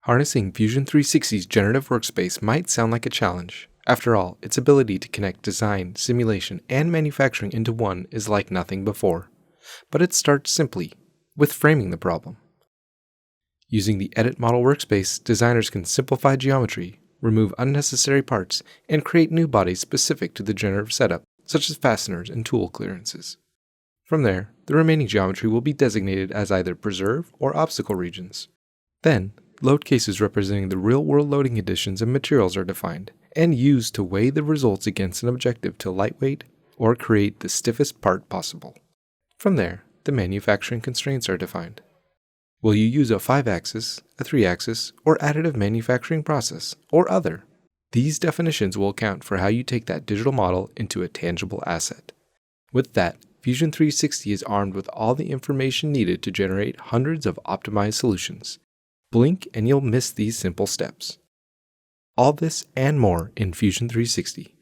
Harnessing Fusion 360's generative workspace might sound like a challenge. After all, its ability to connect design, simulation, and manufacturing into one is like nothing before. But it starts simply, with framing the problem. Using the Edit Model workspace, designers can simplify geometry, remove unnecessary parts, and create new bodies specific to the generative setup, such as fasteners and tool clearances. From there, the remaining geometry will be designated as either preserve or obstacle regions. Then, load cases representing the real-world loading conditions and materials are defined, and used to weigh the results against an objective to lightweight or create the stiffest part possible. From there, the manufacturing constraints are defined. Will you use a 5-axis, a 3-axis, or additive manufacturing process, or other? These definitions will account for how you take that digital model into a tangible asset. With that, Fusion 360 is armed with all the information needed to generate hundreds of optimized solutions. Blink and you'll miss these simple steps. All this and more in Fusion 360.